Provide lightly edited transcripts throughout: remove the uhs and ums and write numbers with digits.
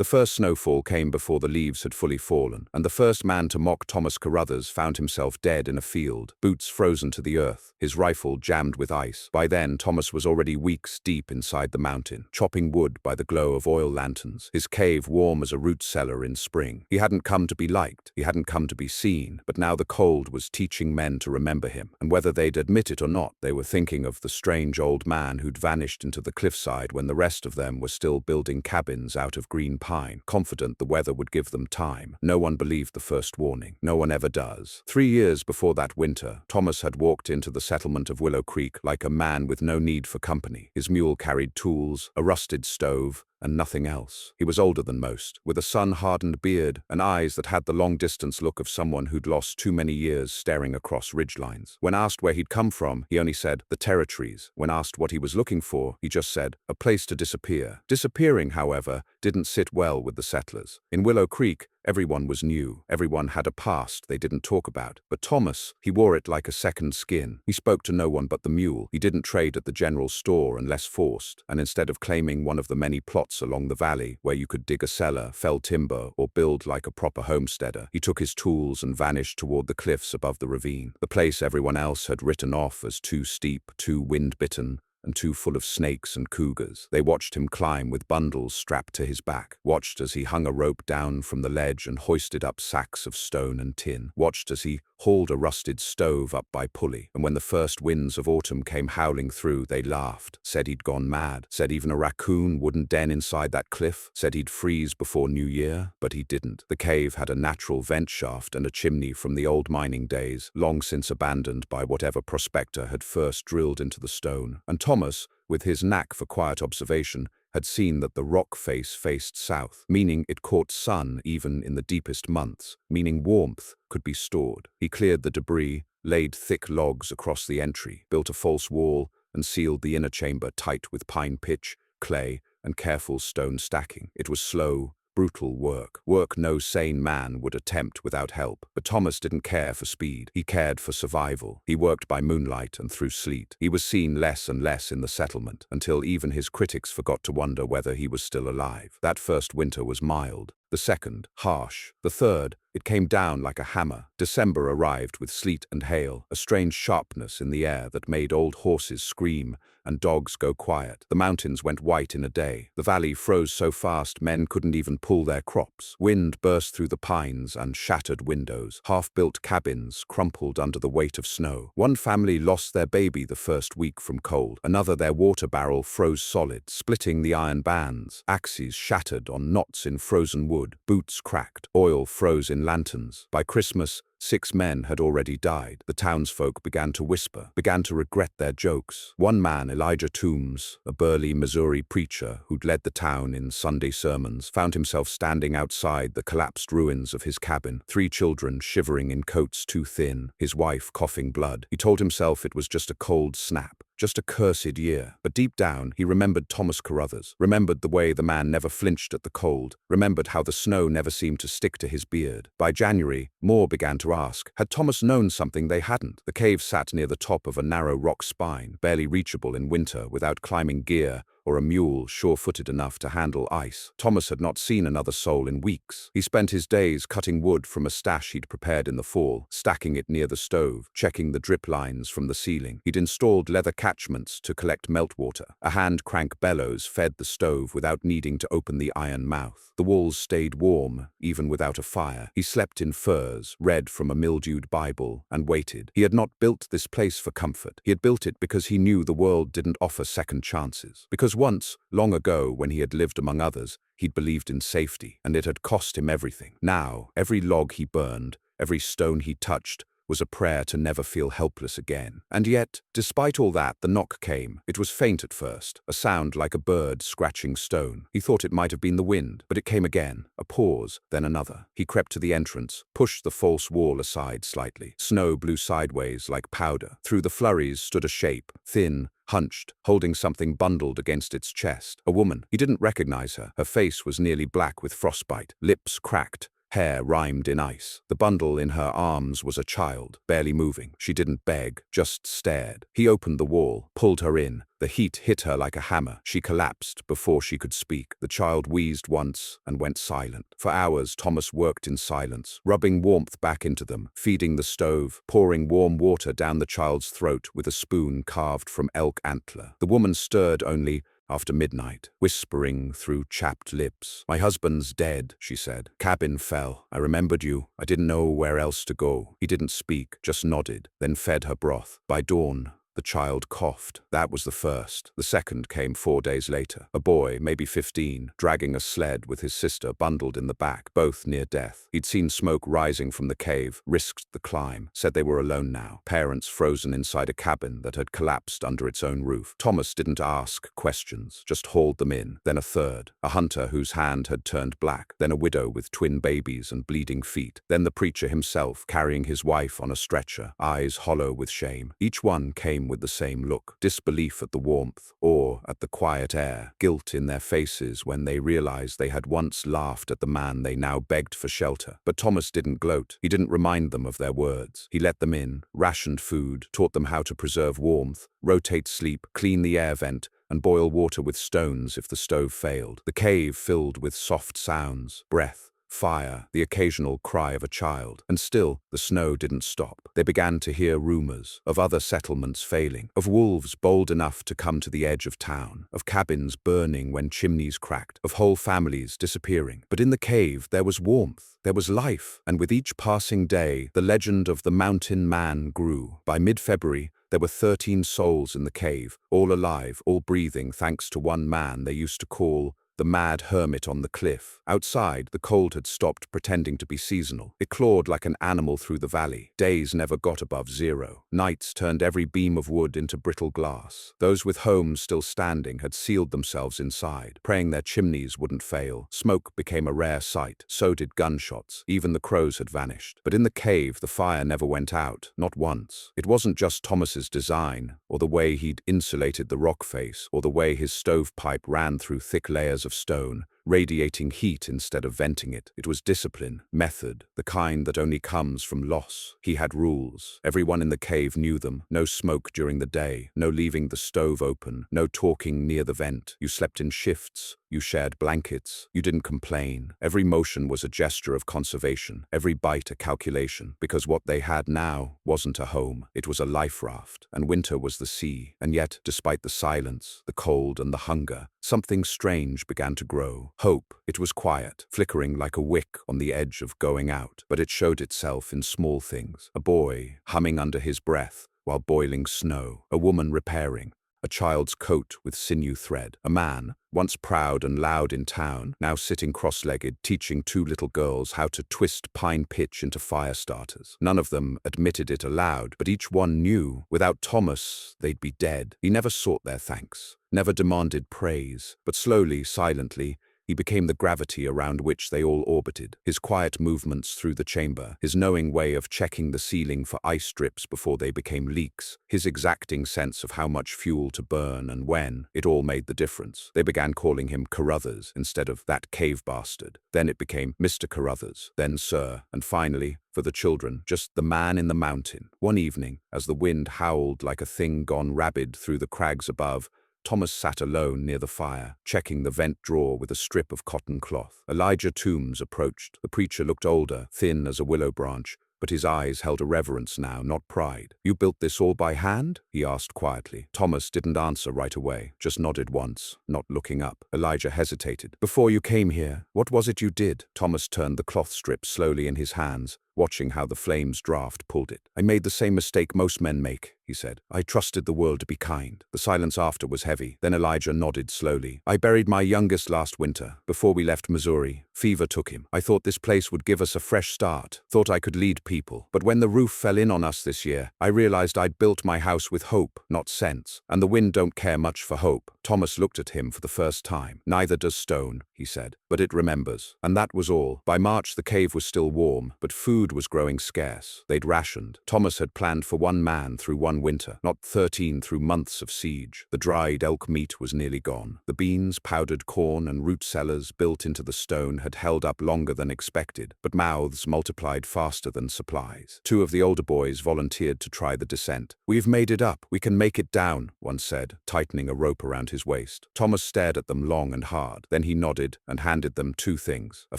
The first snowfall came before the leaves had fully fallen, and the first man to mock Thomas Carruthers found himself dead in a field, boots frozen to the earth, his rifle jammed with ice. By then, Thomas was already weeks deep inside the mountain, chopping wood by the glow of oil lanterns, his cave warm as a root cellar in spring. He hadn't come to be liked, he hadn't come to be seen, but now the cold was teaching men to remember him, and whether they'd admit it or not, they were thinking of the strange old man who'd vanished into the cliffside when the rest of them were still building cabins out of green pine, confident the weather would give them time. No one believed the first warning. No one ever does. 3 years before that winter, Thomas had walked into the settlement of Willow Creek like a man with no need for company. His mule carried tools, a rusted stove, and nothing else. He was older than most, with a sun-hardened beard and eyes that had the long-distance look of someone who'd lost too many years staring across ridgelines. When asked where he'd come from, he only said, "The territories." When asked what he was looking for, he just said, "A place to disappear." Disappearing, however, didn't sit well with the settlers. In Willow Creek, everyone was new. Everyone had a past they didn't talk about. But Thomas, he wore it like a second skin. He spoke to no one but the mule. He didn't trade at the general store unless forced. And instead of claiming one of the many plots along the valley where you could dig a cellar, fell timber, or build like a proper homesteader, he took his tools and vanished toward the cliffs above the ravine. The place everyone else had written off as too steep, too wind-bitten, and too full of snakes and cougars. They watched him climb with bundles strapped to his back, watched as he hung a rope down from the ledge and hoisted up sacks of stone and tin, watched as he hauled a rusted stove up by pulley, and when the first winds of autumn came howling through, they laughed, said he'd gone mad, said even a raccoon wouldn't den inside that cliff, said he'd freeze before New Year, but he didn't. The cave had a natural vent shaft and a chimney from the old mining days, long since abandoned by whatever prospector had first drilled into the stone, and Thomas, with his knack for quiet observation, had seen that the rock face faced south, meaning it caught sun even in the deepest months, meaning warmth could be stored. He cleared the debris, laid thick logs across the entry, built a false wall, and sealed the inner chamber tight with pine pitch, clay, and careful stone stacking. It was slow, brutal work no sane man would attempt without help. But Thomas didn't care for speed. He cared for survival. He worked by moonlight and through sleet. He was seen less and less in the settlement, until even his critics forgot to wonder whether he was still alive. That first winter was mild. The second, harsh. The third, it came down like a hammer. December arrived with sleet and hail, a strange sharpness in the air that made old horses scream and dogs go quiet. The mountains went white in a day. The valley froze so fast men couldn't even pull their crops. Wind burst through the pines and shattered windows. Half-built cabins crumpled under the weight of snow. One family lost their baby the first week from cold. Another, their water barrel froze solid, splitting the iron bands. Axes shattered on knots in frozen wood. Boots cracked. Oil froze in lanterns. By Christmas, 6 men had already died. The townsfolk began to whisper, began to regret their jokes. One man, Elijah Toombs, a burly Missouri preacher who'd led the town in Sunday sermons, found himself standing outside the collapsed ruins of his cabin, 3 children shivering in coats too thin, his wife coughing blood. He told himself it was just a cold snap. Just a cursed year. But deep down, he remembered Thomas Carruthers, remembered the way the man never flinched at the cold, remembered how the snow never seemed to stick to his beard. By January, more began to ask, had Thomas known something they hadn't? The cave sat near the top of a narrow rock spine, barely reachable in winter without climbing gear or a mule sure-footed enough to handle ice. Thomas had not seen another soul in weeks. He spent his days cutting wood from a stash he'd prepared in the fall, stacking it near the stove, checking the drip lines from the ceiling. He'd installed leather catchments to collect meltwater. A hand-crank bellows fed the stove without needing to open the iron mouth. The walls stayed warm, even without a fire. He slept in furs, read from a mildewed Bible, and waited. He had not built this place for comfort. He had built it because he knew the world didn't offer second chances. Because once, long ago, when he had lived among others, he'd believed in safety, and it had cost him everything. Now, every log he burned, every stone he touched, was a prayer to never feel helpless again. And yet, despite all that, the knock came. It was faint at first, a sound like a bird scratching stone. He thought it might have been the wind, but it came again, a pause, then another. He crept to the entrance, pushed the false wall aside slightly. Snow blew sideways like powder. Through the flurries stood a shape, thin, hunched, holding something bundled against its chest. A woman. He didn't recognize her. Her face was nearly black with frostbite, lips cracked, hair rimed in ice. The bundle in her arms was a child, barely moving. She didn't beg, just stared. He opened the wall, pulled her in. The heat hit her like a hammer. She collapsed before she could speak. The child wheezed once and went silent. For hours, Thomas worked in silence, rubbing warmth back into them, feeding the stove, pouring warm water down the child's throat with a spoon carved from elk antler. The woman stirred only after midnight, whispering through chapped lips. "My husband's dead," she said. "Cabin fell. I remembered you. I didn't know where else to go." He didn't speak, just nodded, then fed her broth. By dawn, the child coughed. That was the first. The second came 4 days later. A boy, maybe 15, dragging a sled with his sister bundled in the back, both near death. He'd seen smoke rising from the cave, risked the climb, said they were alone now. Parents frozen inside a cabin that had collapsed under its own roof. Thomas didn't ask questions, just hauled them in. Then a third, a hunter whose hand had turned black. Then a widow with twin babies and bleeding feet. Then the preacher himself, carrying his wife on a stretcher, eyes hollow with shame. Each one came with the same look, disbelief at the warmth, awe at the quiet air, guilt in their faces when they realized they had once laughed at the man they now begged for shelter. But Thomas didn't gloat. He didn't remind them of their words. He let them in, rationed food, taught them how to preserve warmth, rotate sleep, clean the air vent, and boil water with stones if the stove failed. The cave filled with soft sounds, breath, fire, the occasional cry of a child. And still, the snow didn't stop. They began to hear rumors of other settlements failing, of wolves bold enough to come to the edge of town, of cabins burning when chimneys cracked, of whole families disappearing. But in the cave, there was warmth, there was life, and with each passing day, the legend of the mountain man grew. By mid-February, there were 13 souls in the cave, all alive, all breathing, thanks to one man they used to call the mad hermit on the cliff. Outside, the cold had stopped pretending to be seasonal. It clawed like an animal through the valley. Days never got above 0. Nights turned every beam of wood into brittle glass. Those with homes still standing had sealed themselves inside, praying their chimneys wouldn't fail. Smoke became a rare sight. So did gunshots. Even the crows had vanished. But in the cave, the fire never went out. Not once. It wasn't just Thomas's design, or the way he'd insulated the rock face, or the way his stovepipe ran through thick layers of stone, radiating heat instead of venting it. It was discipline, method, the kind that only comes from loss. He had rules. Everyone in the cave knew them. No smoke during the day, no leaving the stove open, no talking near the vent. You slept in shifts. You shared blankets. You didn't complain. Every motion was a gesture of conservation, every bite a calculation, because what they had now wasn't a home. It was a life raft, and winter was the sea. And yet, despite the silence, the cold and the hunger, something strange began to grow. Hope. It was quiet, flickering like a wick on the edge of going out, but it showed itself in small things. A boy humming under his breath while boiling snow, a woman repairing, a child's coat with sinew thread, a man, once proud and loud in town, now sitting cross-legged, teaching 2 little girls how to twist pine pitch into fire starters. None of them admitted it aloud, but each one knew, without Thomas, they'd be dead. He never sought their thanks, never demanded praise, but slowly, silently, he became the gravity around which they all orbited. His quiet movements through the chamber, his knowing way of checking the ceiling for ice drips before they became leaks, his exacting sense of how much fuel to burn and when, it all made the difference. They began calling him Carruthers instead of that cave bastard. Then it became Mr. Carruthers, then Sir, and finally, for the children, just the man in the mountain. One evening, as the wind howled like a thing gone rabid through the crags above, Thomas sat alone near the fire, checking the vent drawer with a strip of cotton cloth. Elijah Toombs approached. The preacher looked older, thin as a willow branch, but his eyes held a reverence now, not pride. "You built this all by hand?" he asked quietly. Thomas didn't answer right away, just nodded once, not looking up. Elijah hesitated. "Before you came here, what was it you did?" Thomas turned the cloth strip slowly in his hands, watching how the flame's draft pulled it. "I made the same mistake most men make," he said. "I trusted the world to be kind." The silence after was heavy. Then Elijah nodded slowly. "I buried my youngest last winter, before we left Missouri. Fever took him. I thought this place would give us a fresh start, thought I could lead people. But when the roof fell in on us this year, I realized I'd built my house with hope, not sense. And the wind don't care much for hope." Thomas looked at him for the first time. "Neither does stone," he he said, but it remembers. And that was all. By March the cave was still warm, but food was growing scarce. They'd rationed. Thomas had planned for one man through one winter, not 13 through months of siege. The dried elk meat was nearly gone. The beans, powdered corn, and root cellars built into the stone had held up longer than expected, but mouths multiplied faster than supplies. Two of the older boys volunteered to try the descent. "We've made it up. We can make it down," one said, tightening a rope around his waist. Thomas stared at them long and hard. Then he nodded and handed them two things: a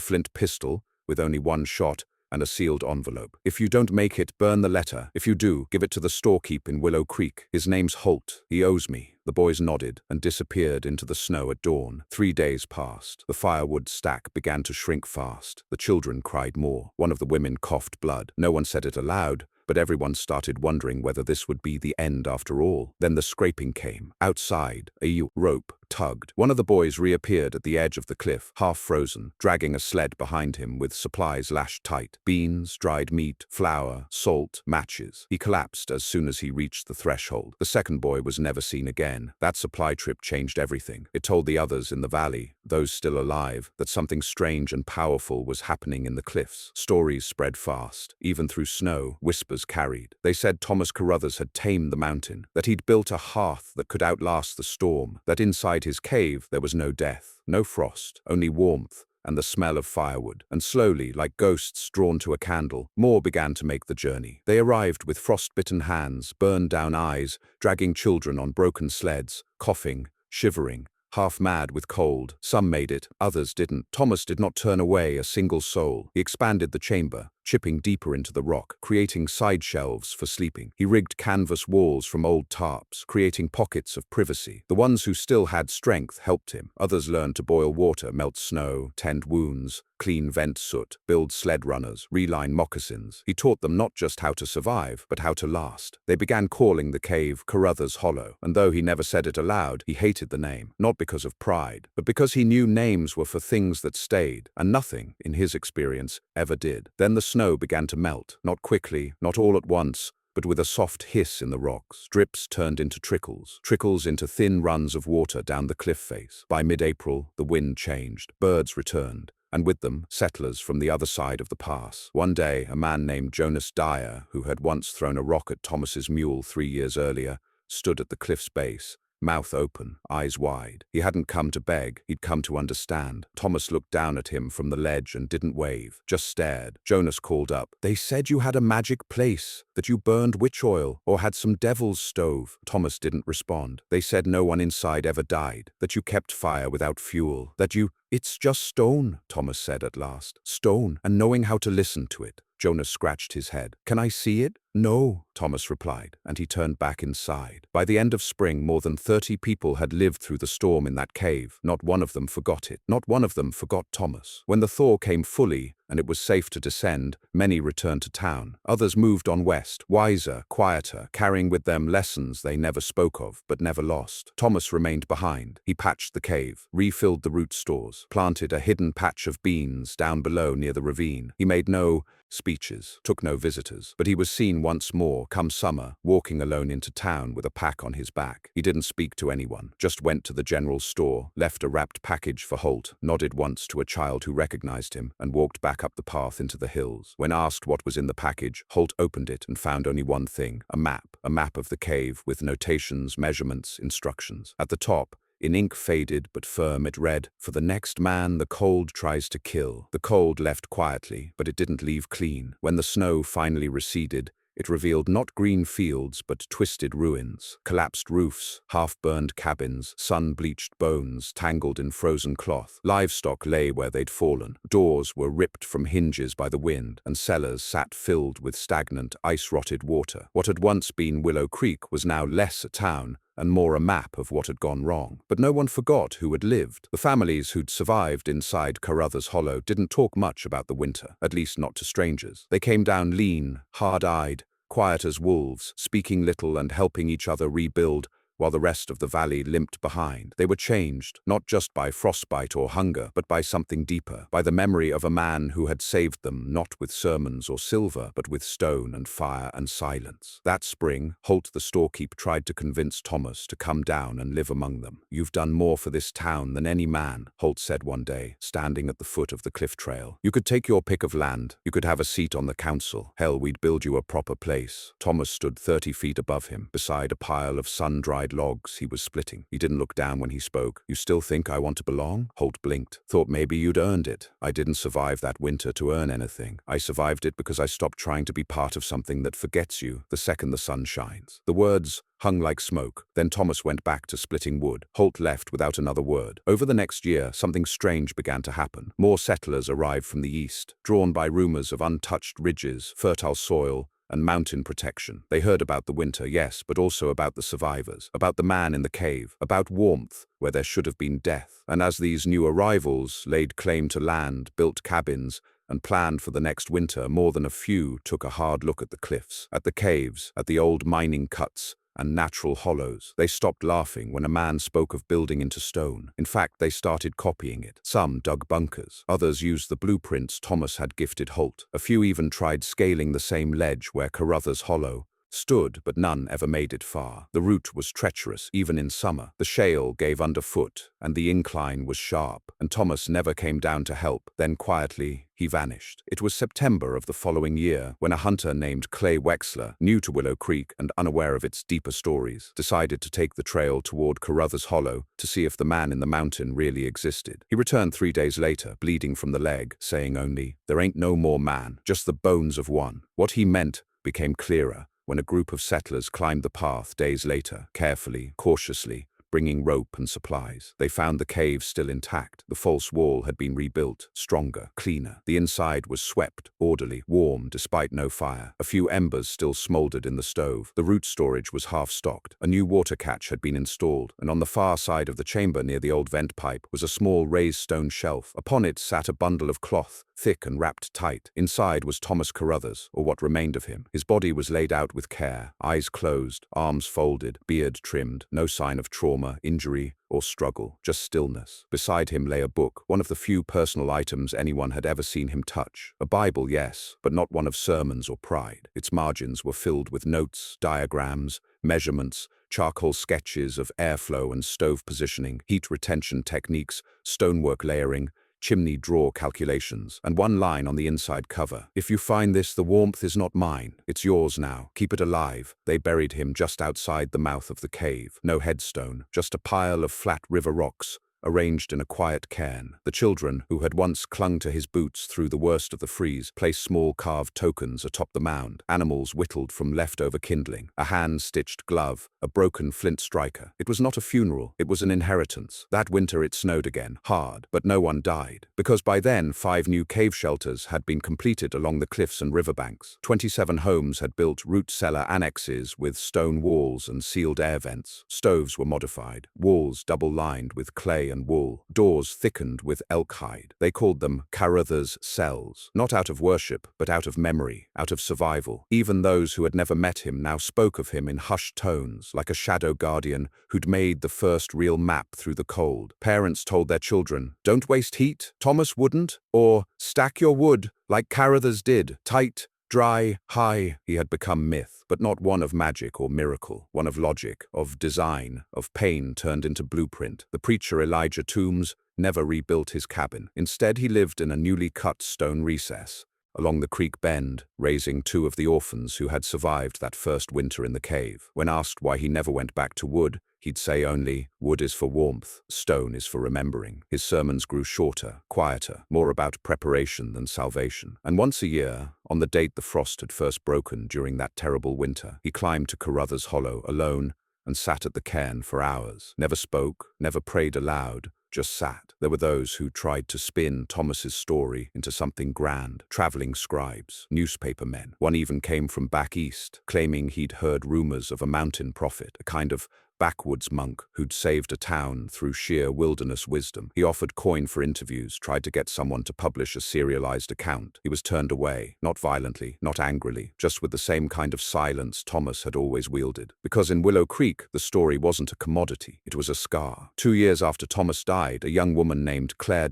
flint pistol with only one shot and a sealed envelope. "If you don't make it, burn the letter. If you do, give it to the storekeep in Willow Creek. His name's Holt. He owes me." The boys nodded and disappeared into the snow at dawn. 3 days passed. The firewood stack began to shrink fast. The children cried more. One of the women coughed blood. No one said it aloud, but everyone started wondering whether this would be the end after all. Then the scraping came. Outside, a rope tugged. One of the boys reappeared at the edge of the cliff, half frozen, dragging a sled behind him with supplies lashed tight: beans, dried meat, flour, salt, matches. He collapsed as soon as he reached the threshold. The second boy was never seen again. That supply trip changed everything. It told the others in the valley, those still alive, that something strange and powerful was happening in the cliffs. Stories spread fast. Even through snow, whispers carried. They said Thomas Carruthers had tamed the mountain, that he'd built a hearth that could outlast the storm, that inside his cave there was no death, no frost, only warmth and the smell of firewood. And slowly, like ghosts drawn to a candle, more began to make the journey. They arrived with frostbitten hands, burned-down eyes, dragging children on broken sleds, coughing, shivering, half mad with cold. Some made it, others didn't. Thomas did not turn away a single soul. He expanded the chamber, chipping deeper into the rock, creating side shelves for sleeping. He rigged canvas walls from old tarps, creating pockets of privacy. The ones who still had strength helped him. Others learned to boil water, melt snow, tend wounds, clean vent soot, build sled runners, reline moccasins. He taught them not just how to survive, but how to last. They began calling the cave Carruthers Hollow, and though he never said it aloud, he hated the name, not because of pride, but because he knew names were for things that stayed, and nothing, in his experience, ever did. Then the snow began to melt, not quickly, not all at once, but with a soft hiss in the rocks. Drips turned into trickles, trickles into thin runs of water down the cliff face. By mid-April, the wind changed. Birds returned, and with them, settlers from the other side of the pass. One day, a man named Jonas Dyer, who had once thrown a rock at Thomas's mule 3 years earlier, stood at the cliff's base, mouth open, eyes wide. He hadn't come to beg, he'd come to understand. Thomas looked down at him from the ledge and didn't wave, just stared. Jonas called up. "They said you had a magic place, that you burned witch oil, or had some devil's stove." Thomas didn't respond. "They said no one inside ever died, that you kept fire without fuel, that you—" "It's just stone," Thomas said at last. "Stone, and knowing how to listen to it." Jonas scratched his head. "Can I see it?" "No," Thomas replied, and he turned back inside. By the end of spring, more than 30 people had lived through the storm in that cave. Not one of them forgot it. Not one of them forgot Thomas. When the thaw came fully, and it was safe to descend, many returned to town. Others moved on west, wiser, quieter, carrying with them lessons they never spoke of, but never lost. Thomas remained behind. He patched the cave, refilled the root stores, planted a hidden patch of beans down below near the ravine. He made no speeches, took no visitors, but he was seen once more, come summer, walking alone into town with a pack on his back. He didn't speak to anyone, just went to the general store, left a wrapped package for Holt, nodded once to a child who recognized him, and walked back up the path into the hills. When asked what was in the package, Holt opened it and found only one thing: a map of the cave with notations, measurements, instructions. At the top, in ink faded but firm, it read, "For the next man the cold tries to kill." The cold left quietly, but it didn't leave clean. When the snow finally receded, it revealed not green fields but twisted ruins, collapsed roofs, half-burned cabins, sun-bleached bones tangled in frozen cloth. Livestock lay where they'd fallen. Doors were ripped from hinges by the wind, and cellars sat filled with stagnant, ice-rotted water. What had once been Willow Creek was now less a town and more a map of what had gone wrong. But no one forgot who had lived. The families who'd survived inside Carruthers Hollow didn't talk much about the winter, at least not to strangers. They came down lean, hard-eyed, quiet as wolves, speaking little and helping each other rebuild while the rest of the valley limped behind. They were changed, not just by frostbite or hunger, but by something deeper, by the memory of a man who had saved them not with sermons or silver, but with stone and fire and silence. That spring, Holt the storekeeper tried to convince Thomas to come down and live among them. "You've done more for this town than any man," Holt said one day, standing at the foot of the cliff trail. "You could take your pick of land. You could have a seat on the council. Hell, we'd build you a proper place." Thomas stood 30 feet above him, beside a pile of sun-dried logs he was splitting. He didn't look down when he spoke. "You still think I want to belong?" Holt blinked. "Thought maybe you'd earned it. I didn't survive that winter to earn anything. I survived it because I stopped trying to be part of something that forgets you the second the sun shines." The words hung like smoke. Then Thomas went back to splitting wood. Holt left without another word. Over the next year, something strange began to happen. More settlers arrived from the east, drawn by rumors of untouched ridges, fertile soil, and mountain protection. They heard about the winter, yes, but also about the survivors, about the man in the cave, about warmth where there should have been death. And as these new arrivals laid claim to land, built cabins, and planned for the next winter, more than a few took a hard look at the cliffs, at the caves, at the old mining cuts, and natural hollows. They stopped laughing when a man spoke of building into stone. In fact, they started copying it. Some dug bunkers. Others used the blueprints Thomas had gifted Holt. A few even tried scaling the same ledge where Carruthers Hollow stood, but none ever made it far. The route was treacherous, even in summer. The shale gave underfoot, and the incline was sharp, and Thomas never came down to help. Then quietly, he vanished. It was September of the following year when a hunter named Clay Wexler, new to Willow Creek and unaware of its deeper stories, decided to take the trail toward Carruthers Hollow to see if the man in the mountain really existed. He returned 3 days later, bleeding from the leg, saying only, "There ain't no more man, just the bones of one." What he meant became clearer when a group of settlers climbed the path days later, carefully, cautiously, bringing rope and supplies. They found the cave still intact. The false wall had been rebuilt, stronger, cleaner. The inside was swept, orderly, warm despite no fire. A few embers still smoldered in the stove. The root storage was half-stocked. A new water catch had been installed, and on the far side of the chamber near the old vent pipe was a small raised stone shelf. Upon it sat a bundle of cloth, thick and wrapped tight. Inside was Thomas Carruthers, or what remained of him. His body was laid out with care, eyes closed, arms folded, beard trimmed, no sign of trauma, injury, or struggle, just stillness. Beside him lay a book, one of the few personal items anyone had ever seen him touch. A Bible, yes, but not one of sermons or pride. Its margins were filled with notes, diagrams, measurements, charcoal sketches of airflow and stove positioning, heat retention techniques, stonework layering, chimney drawer calculations, and one line on the inside cover. "If you find this, the warmth is not mine. It's yours now. Keep it alive." They buried him just outside the mouth of the cave. No headstone, just a pile of flat river rocks, arranged in a quiet cairn. The children, who had once clung to his boots through the worst of the freeze, placed small carved tokens atop the mound, animals whittled from leftover kindling, a hand-stitched glove, a broken flint striker. It was not a funeral, it was an inheritance. That winter it snowed again, hard, but no one died, because by then 5 new cave shelters had been completed along the cliffs and riverbanks. 27 homes had built root cellar annexes with stone walls and sealed air vents. Stoves were modified, walls double-lined with clay and wool, doors thickened with elk hide. They called them Carruthers cells, not out of worship, but out of memory, out of survival. Even those who had never met him now spoke of him in hushed tones, like a shadow guardian who'd made the first real map through the cold. Parents told their children, "Don't waste heat, Thomas wouldn't," or "Stack your wood, like Carruthers did, tight, dry, high." He had become myth, but not one of magic or miracle, one of logic, of design, of pain turned into blueprint. The preacher Elijah Toombs never rebuilt his cabin. Instead, he lived in a newly cut stone recess along the creek bend, raising 2 of the orphans who had survived that first winter in the cave. When asked why he never went back to wood, he'd say only, "Wood is for warmth, stone is for remembering." His sermons grew shorter, quieter, more about preparation than salvation. And once a year, on the date the frost had first broken during that terrible winter, he climbed to Carruthers Hollow alone and sat at the cairn for hours. Never spoke, never prayed aloud, just sat. There were those who tried to spin Thomas's story into something grand, traveling scribes, newspaper men. One even came from back east, claiming he'd heard rumors of a mountain prophet, a kind of backwoods monk who'd saved a town through sheer wilderness wisdom. He offered coin for interviews, tried to get someone to publish a serialized account. He was turned away, not violently, not angrily, just with the same kind of silence Thomas had always wielded. Because in Willow Creek, the story wasn't a commodity, it was a scar. 2 years after Thomas died, a young woman named Clare,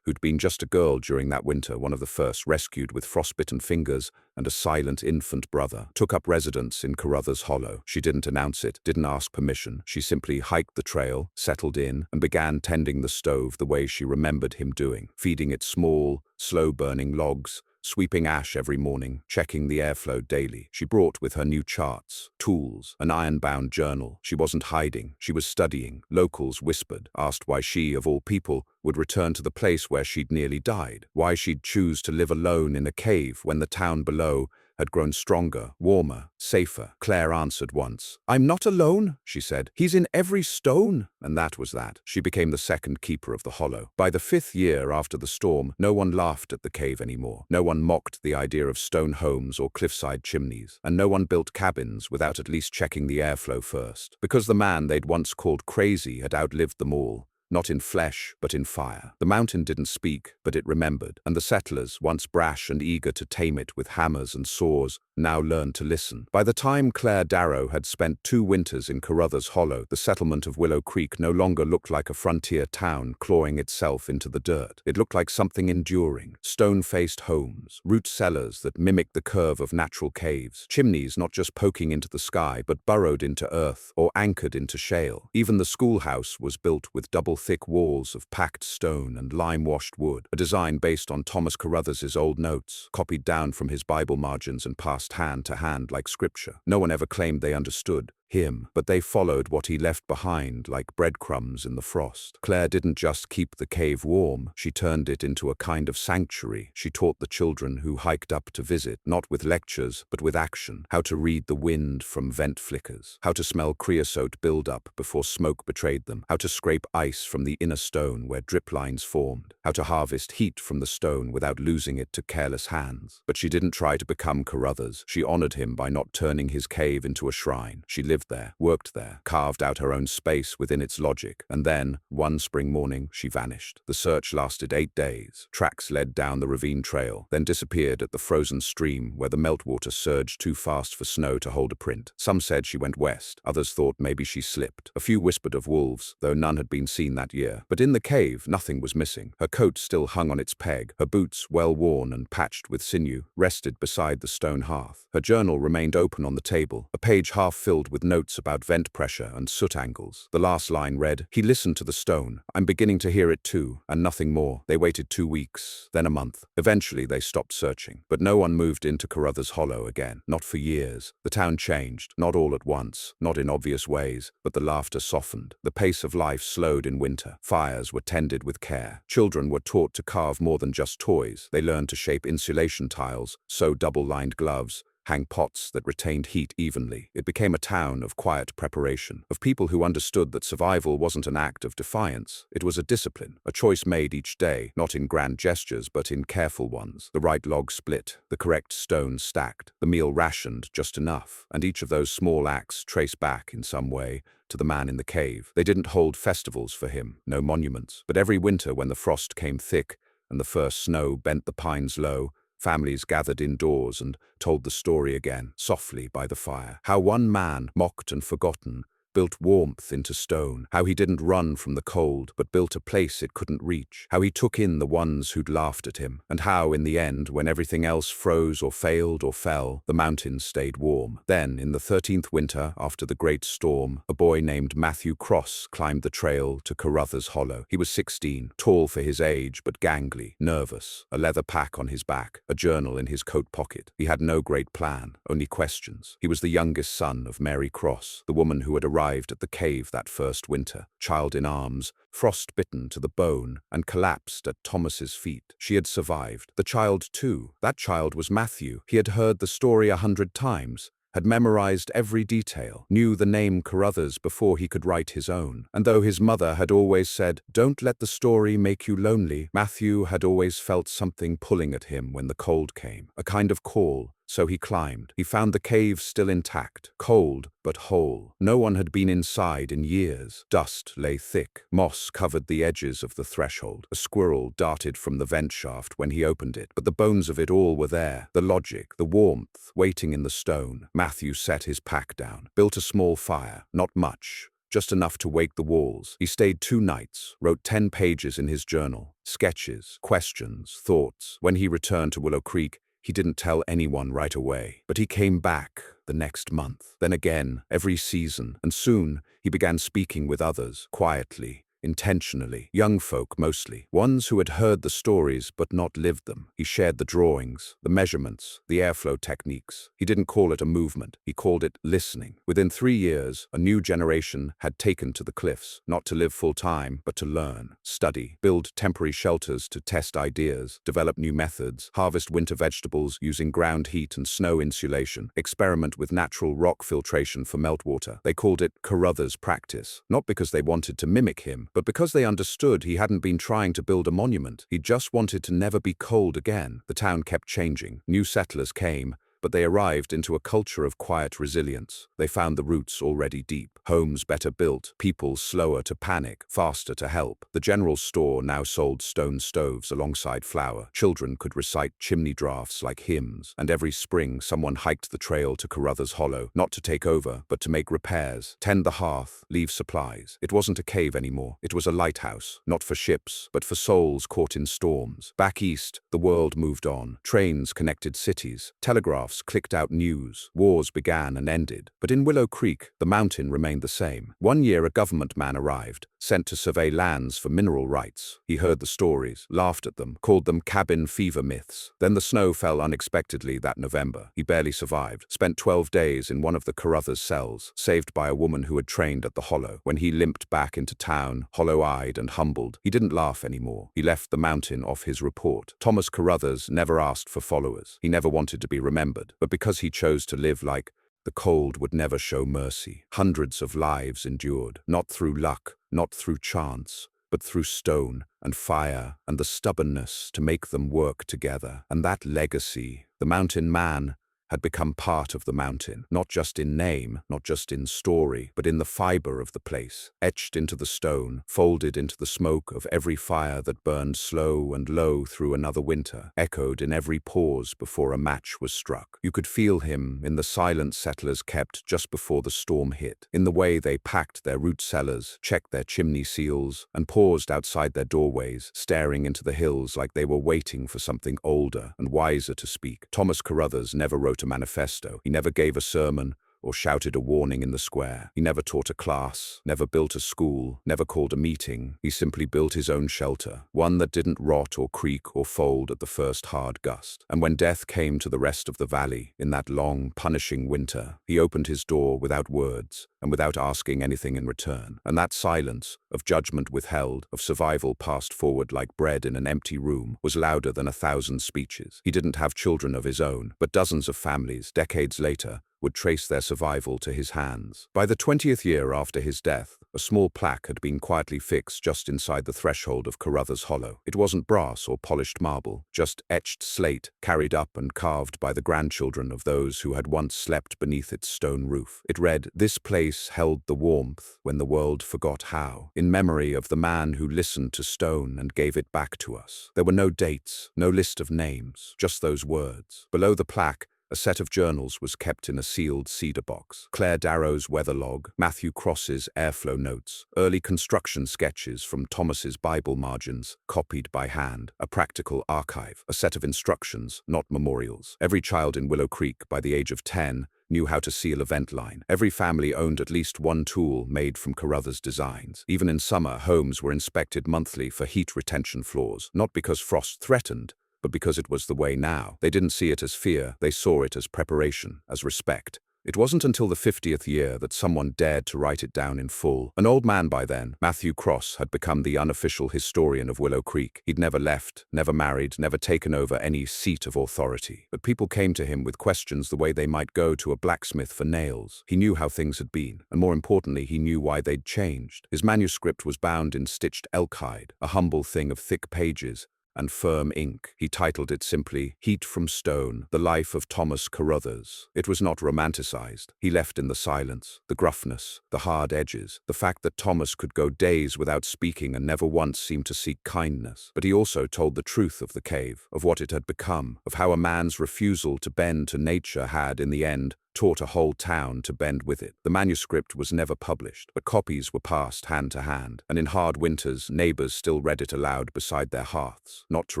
who'd been just a girl during that winter, one of the first rescued with frostbitten fingers and a silent infant brother, took up residence in Carruthers Hollow. She didn't announce it, didn't ask permission. She simply hiked the trail, settled in, and began tending the stove the way she remembered him doing, feeding it small, slow-burning logs, sweeping ash every morning, checking the airflow daily. She brought with her new charts, tools, an iron-bound journal. She wasn't hiding, she was studying. Locals whispered, asked why she, of all people, would return to the place where she'd nearly died, why she'd choose to live alone in a cave when the town below had grown stronger, warmer, safer. Clare answered once. "I'm not alone," she said. "He's in every stone." And that was that. She became the second keeper of the hollow. By the 5th year after the storm, no one laughed at the cave anymore. No one mocked the idea of stone homes or cliffside chimneys. And no one built cabins without at least checking the airflow first. Because the man they'd once called crazy had outlived them all. Not in flesh, but in fire. The mountain didn't speak, but it remembered, and the settlers, once brash and eager to tame it with hammers and saws, now learned to listen. By the time Clare had spent 2 winters in Carruthers Hollow, the settlement of Willow Creek no longer looked like a frontier town clawing itself into the dirt. It looked like something enduring. Stone-faced homes, root cellars that mimicked the curve of natural caves, chimneys not just poking into the sky, but burrowed into earth or anchored into shale. Even the schoolhouse was built with double-thick walls of packed stone and lime-washed wood, a design based on Thomas Carruthers's old notes, copied down from his Bible margins and passed hand to hand like scripture. No one ever claimed they understood him, but they followed what he left behind like breadcrumbs in the frost. Clare didn't just keep the cave warm, she turned it into a kind of sanctuary. She taught the children who hiked up to visit, not with lectures, but with action, how to read the wind from vent flickers, how to smell creosote build up before smoke betrayed them, how to scrape ice from the inner stone where drip lines formed, how to harvest heat from the stone without losing it to careless hands. But she didn't try to become Carruthers. She honored him by not turning his cave into a shrine. She lived there, worked there, carved out her own space within its logic, and then, one spring morning, she vanished. The search lasted 8 days. Tracks led down the ravine trail, then disappeared at the frozen stream where the meltwater surged too fast for snow to hold a print. Some said she went west, others thought maybe she slipped. A few whispered of wolves, though none had been seen that year. But in the cave, nothing was missing. Her coat still hung on its peg, her boots, well worn and patched with sinew, rested beside the stone hearth. Her journal remained open on the table, a page half filled with notes about vent pressure and soot angles. The last line read, "He listened to the stone. I'm beginning to hear it too," and nothing more. They waited 2 weeks, then a month. Eventually they stopped searching. But no one moved into Carruthers Hollow again. Not for years. The town changed, not all at once, not in obvious ways, but the laughter softened. The pace of life slowed in winter. Fires were tended with care. Children were taught to carve more than just toys. They learned to shape insulation tiles, sew double-lined gloves, hang pots that retained heat evenly. It became a town of quiet preparation, of people who understood that survival wasn't an act of defiance. It was a discipline, a choice made each day, not in grand gestures but in careful ones. The right log split, the correct stone stacked, the meal rationed just enough, and each of those small acts traced back in some way to the man in the cave. They didn't hold festivals for him, no monuments, but every winter when the frost came thick and the first snow bent the pines low, families gathered indoors and told the story again, softly by the fire. How one man, mocked and forgotten, built warmth into stone. How he didn't run from the cold, but built a place it couldn't reach. How he took in the ones who'd laughed at him. And how, in the end, when everything else froze or failed or fell, the mountains stayed warm. Then, in the 13th winter, after the great storm, a boy named Matthew Cross climbed the trail to Carruthers Hollow. He was 16, tall for his age, but gangly, nervous, a leather pack on his back, a journal in his coat pocket. He had no great plan, only questions. He was the youngest son of Mary Cross, the woman who had arrived at the cave that first winter, child in arms, frost-bitten to the bone, and collapsed at Thomas's feet. She had survived. The child too. That child was Matthew. He had heard the story 100 times, had memorized every detail, knew the name Carruthers before he could write his own. And though his mother had always said, "Don't let the story make you lonely," Matthew had always felt something pulling at him when the cold came, a kind of call, So he climbed. He found the cave still intact, cold but whole. No one had been inside in years. Dust lay thick. Moss covered the edges of the threshold. A squirrel darted from the vent shaft when he opened it, but the bones of it all were there. The logic, the warmth, waiting in the stone. Matthew set his pack down, built a small fire, not much, just enough to wake the walls. He stayed 2 nights, wrote 10 pages in his journal, sketches, questions, thoughts. When he returned to Willow Creek, he didn't tell anyone right away, but he came back the next month, then again, every season, and soon he began speaking with others, quietly, intentionally, young folk mostly, ones who had heard the stories but not lived them. He shared the drawings, the measurements, the airflow techniques. He didn't call it a movement, he called it listening. Within 3 years, a new generation had taken to the cliffs, not to live full-time, but to learn, study, build temporary shelters to test ideas, develop new methods, harvest winter vegetables using ground heat and snow insulation, experiment with natural rock filtration for meltwater. They called it Carruthers practice, not because they wanted to mimic him, but because they understood he hadn't been trying to build a monument. He just wanted to never be cold again. The town kept changing. New settlers came, but they arrived into a culture of quiet resilience. They found the roots already deep, homes better built, people slower to panic, faster to help. The general store now sold stone stoves alongside flour. Children could recite chimney drafts like hymns, and every spring someone hiked the trail to Carruthers Hollow, not to take over, but to make repairs, tend the hearth, leave supplies. It wasn't a cave anymore. It was a lighthouse, not for ships, but for souls caught in storms. Back east, the world moved on. Trains connected cities, telegraphs clicked out news, wars began and ended. But in Willow Creek, the mountain remained the same. One year a government man arrived, sent to survey lands for mineral rights. He heard the stories, laughed at them, called them cabin fever myths. Then the snow fell unexpectedly that November. He barely survived, spent 12 days in one of the Carruthers cells, saved by a woman who had trained at the Hollow. When he limped back into town, hollow-eyed and humbled, he didn't laugh anymore. He left the mountain off his report. Thomas Carruthers never asked for followers. He never wanted to be remembered. But because he chose to live like the cold would never show mercy, hundreds of lives endured, not through luck, not through chance, but through stone and fire and the stubbornness to make them work together. And that legacy, the mountain man, had become part of the mountain, not just in name, not just in story, but in the fiber of the place, etched into the stone, folded into the smoke of every fire that burned slow and low through another winter, echoed in every pause before a match was struck. You could feel him in the silence settlers kept just before the storm hit, in the way they packed their root cellars, checked their chimney seals, and paused outside their doorways, staring into the hills like they were waiting for something older and wiser to speak. Thomas Carruthers never wrote a manifesto. He never gave a sermon or shouted a warning in the square. He never taught a class, never built a school, never called a meeting. He simply built his own shelter, one that didn't rot or creak or fold at the first hard gust. And when death came to the rest of the valley, in that long, punishing winter, he opened his door without words and without asking anything in return. And that silence, of judgment withheld, of survival passed forward like bread in an empty room, was louder than 1,000 speeches. He didn't have children of his own, but dozens of families, decades later, would trace their survival to his hands. By the 20th year after his death, a small plaque had been quietly fixed just inside the threshold of Carruthers Hollow. It wasn't brass or polished marble, just etched slate, carried up and carved by the grandchildren of those who had once slept beneath its stone roof. It read, "This place held the warmth when the world forgot how, in memory of the man who listened to stone and gave it back to us." There were no dates, no list of names, just those words. Below the plaque, a set of journals was kept in a sealed cedar box. Clare Darrow's weather log, Matthew Cross's airflow notes, early construction sketches from Thomas's Bible margins, copied by hand, a practical archive, a set of instructions, not memorials. Every child in Willow Creek, by the age of 10, knew how to seal a vent line. Every family owned at least one tool made from Carruthers designs. Even in summer, homes were inspected monthly for heat retention flaws, not because frost threatened, but because it was the way now. They didn't see it as fear, they saw it as preparation, as respect. It wasn't until the 50th year that someone dared to write it down in full. An old man by then, Matthew Cross had become the unofficial historian of Willow Creek. He'd never left, never married, never taken over any seat of authority. But people came to him with questions the way they might go to a blacksmith for nails. He knew how things had been, and more importantly, he knew why they'd changed. His manuscript was bound in stitched elk hide, a humble thing of thick pages, and firm ink. He titled it simply, Heat from Stone, The Life of Thomas Carruthers. It was not romanticized. He left in the silence, the gruffness, the hard edges, the fact that Thomas could go days without speaking and never once seemed to seek kindness. But he also told the truth of the cave, of what it had become, of how a man's refusal to bend to nature had, in the end, taught a whole town to bend with it. The manuscript was never published, but copies were passed hand to hand, and in hard winters, neighbors still read it aloud beside their hearths, not to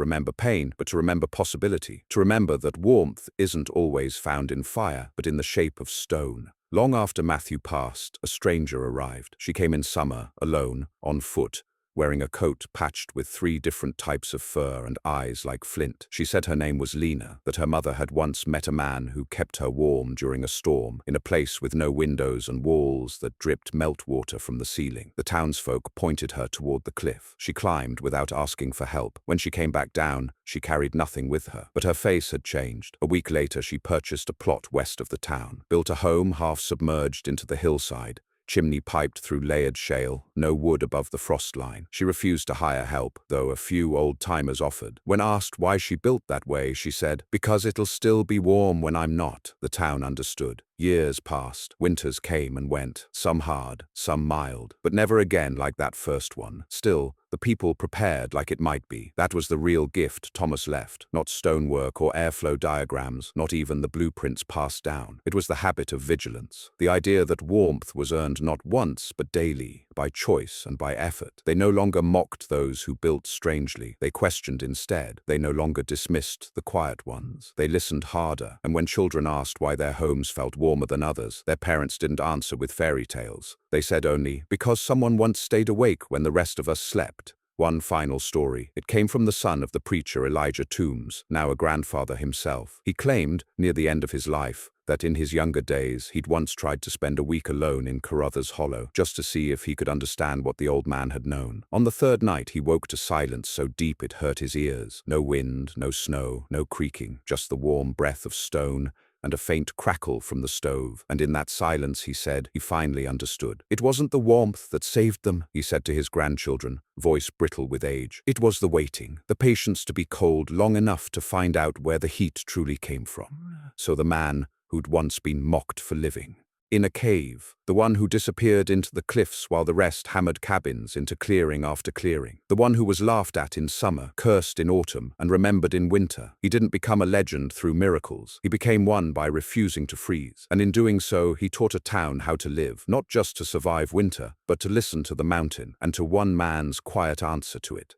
remember pain, but to remember possibility, to remember that warmth isn't always found in fire, but in the shape of stone. Long after Matthew passed, a stranger arrived. She came in summer, alone, on foot, wearing a coat patched with 3 different types of fur and eyes like flint. She said her name was Lena, that her mother had once met a man who kept her warm during a storm, in a place with no windows and walls that dripped meltwater from the ceiling. The townsfolk pointed her toward the cliff. She climbed without asking for help. When she came back down, she carried nothing with her, but her face had changed. A week later, she purchased a plot west of the town, built a home half submerged into the hillside, chimney piped through layered shale, no wood above the frost line. She refused to hire help, though a few old-timers offered. When asked why she built that way, she said, "Because it'll still be warm when I'm not." The town understood. Years passed. Winters came and went, some hard, some mild, but never again like that first one. Still, the people prepared like it might be. That was the real gift Thomas left, not stonework or airflow diagrams, not even the blueprints passed down. It was the habit of vigilance, the idea that warmth was earned not once but daily, by choice and by effort. They no longer mocked those who built strangely. They questioned instead. They no longer dismissed the quiet ones. They listened harder, and when children asked why their homes felt warmer than others, their parents didn't answer with fairy tales. They said only, "Because someone once stayed awake when the rest of us slept." One final story. It came from the son of the preacher Elijah Toombs, now a grandfather himself. He claimed, near the end of his life, that in his younger days he'd once tried to spend a week alone in Carruthers Hollow, just to see if he could understand what the old man had known. On the 3rd night he woke to silence so deep it hurt his ears. No wind, no snow, no creaking, just the warm breath of stone and a faint crackle from the stove. And in that silence, he said, he finally understood. It wasn't the warmth that saved them, he said to his grandchildren, voice brittle with age. It was the waiting, the patience to be cold long enough to find out where the heat truly came from. So the man who'd once been mocked for living in a cave, the one who disappeared into the cliffs while the rest hammered cabins into clearing after clearing, the one who was laughed at in summer, cursed in autumn, and remembered in winter. He didn't become a legend through miracles. He became one by refusing to freeze. And in doing so, he taught a town how to live, not just to survive winter, but to listen to the mountain and to one man's quiet answer to it.